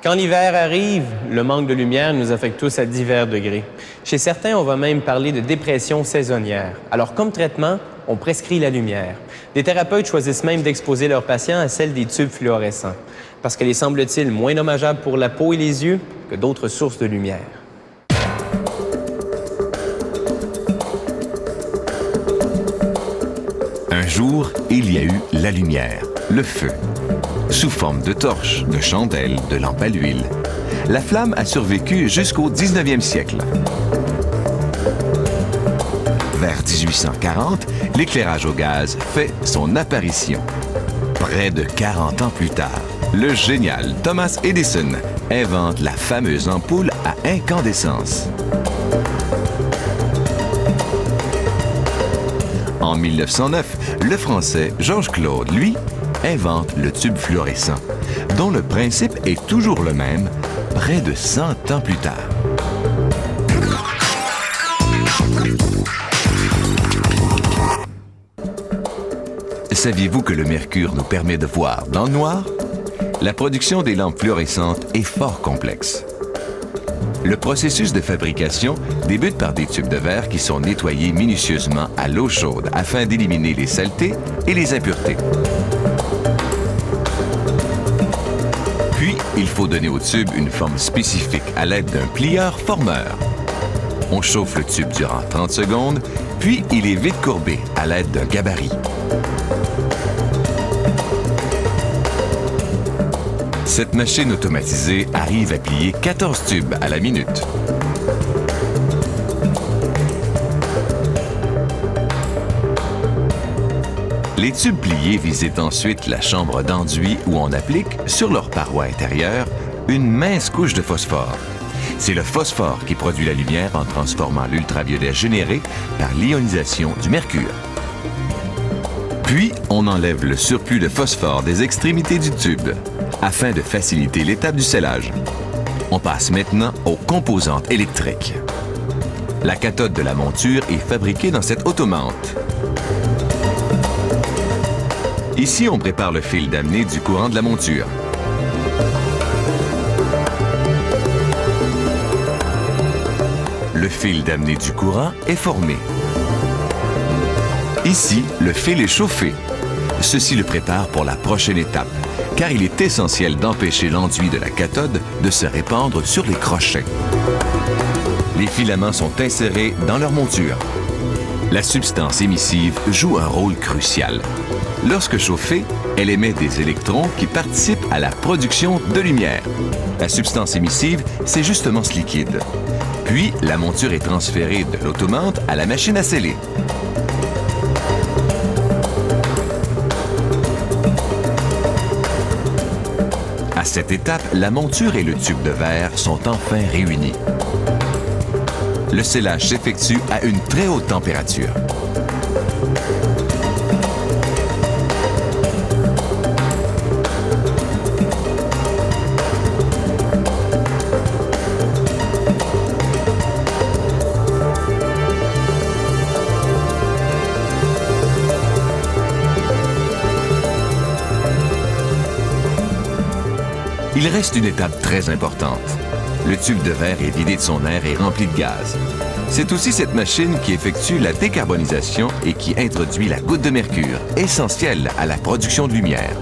Quand l'hiver arrive, le manque de lumière nous affecte tous à divers degrés. Chez certains, on va même parler de dépression saisonnière. Alors, comme traitement, on prescrit la lumière. Des thérapeutes choisissent même d'exposer leurs patients à celle des tubes fluorescents, parce qu'elle est, semble-t-il, moins dommageable pour la peau et les yeux que d'autres sources de lumière. Un jour, il y a eu la lumière, le feu. Sous forme de torches, de chandelles, de lampes à l'huile. La flamme a survécu jusqu'au 19e siècle. Vers 1840, l'éclairage au gaz fait son apparition. Près de 40 ans plus tard, le génial Thomas Edison invente la fameuse ampoule à incandescence. En 1909, le Français Georges Claude, lui, invente le tube fluorescent, dont le principe est toujours le même, près de 100 ans plus tard. Saviez-vous que le mercure nous permet de voir dans le noir? La production des lampes fluorescentes est fort complexe. Le processus de fabrication débute par des tubes de verre qui sont nettoyés minutieusement à l'eau chaude afin d'éliminer les saletés et les impuretés. Puis, il faut donner au tube une forme spécifique à l'aide d'un plieur-formeur. On chauffe le tube durant 30 secondes, puis il est vite courbé à l'aide d'un gabarit. Cette machine automatisée arrive à plier 14 tubes à la minute. Les tubes pliés visitent ensuite la chambre d'enduit où on applique, sur leur paroi intérieure, une mince couche de phosphore. C'est le phosphore qui produit la lumière en transformant l'ultraviolet généré par l'ionisation du mercure. Puis, on enlève le surplus de phosphore des extrémités du tube, afin de faciliter l'étape du scellage. On passe maintenant aux composantes électriques. La cathode de la monture est fabriquée dans cette automante. Ici, on prépare le fil d'amener du courant de la monture. Le fil d'amener du courant est formé. Ici, le fil est chauffé. Ceci le prépare pour la prochaine étape, car il est essentiel d'empêcher l'enduit de la cathode de se répandre sur les crochets. Les filaments sont insérés dans leur monture. La substance émissive joue un rôle crucial. Lorsque chauffée, elle émet des électrons qui participent à la production de lumière. La substance émissive, c'est justement ce liquide. Puis, la monture est transférée de l'automate à la machine à sceller. À cette étape, la monture et le tube de verre sont enfin réunis. Le scellage s'effectue à une très haute température. Il reste une étape très importante. Le tube de verre est vidé de son air et rempli de gaz. C'est aussi cette machine qui effectue la décarbonisation et qui introduit la goutte de mercure, essentielle à la production de lumière.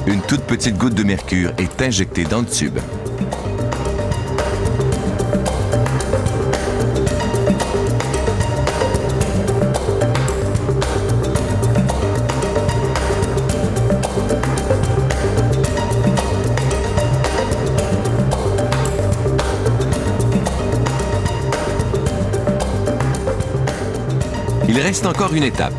Une toute petite goutte de mercure est injectée dans le tube. Il reste encore une étape.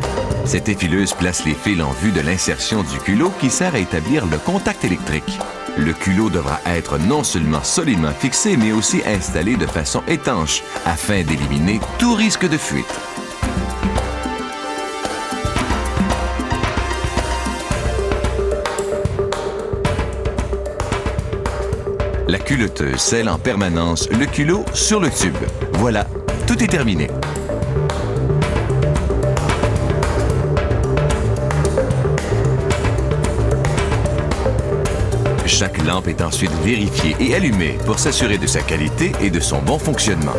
Cette effileuse place les fils en vue de l'insertion du culot qui sert à établir le contact électrique. Le culot devra être non seulement solidement fixé, mais aussi installé de façon étanche afin d'éliminer tout risque de fuite. La culotteuse scelle en permanence le culot sur le tube. Voilà, tout est terminé. Chaque lampe est ensuite vérifiée et allumée pour s'assurer de sa qualité et de son bon fonctionnement.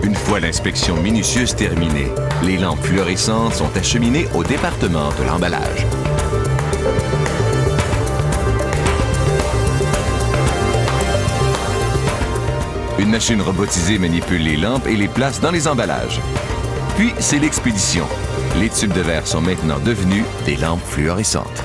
Une fois l'inspection minutieuse terminée, les lampes fluorescentes sont acheminées au département de l'emballage. Une machine robotisée manipule les lampes et les place dans les emballages. Puis, c'est l'expédition. Les tubes de verre sont maintenant devenus des lampes fluorescentes.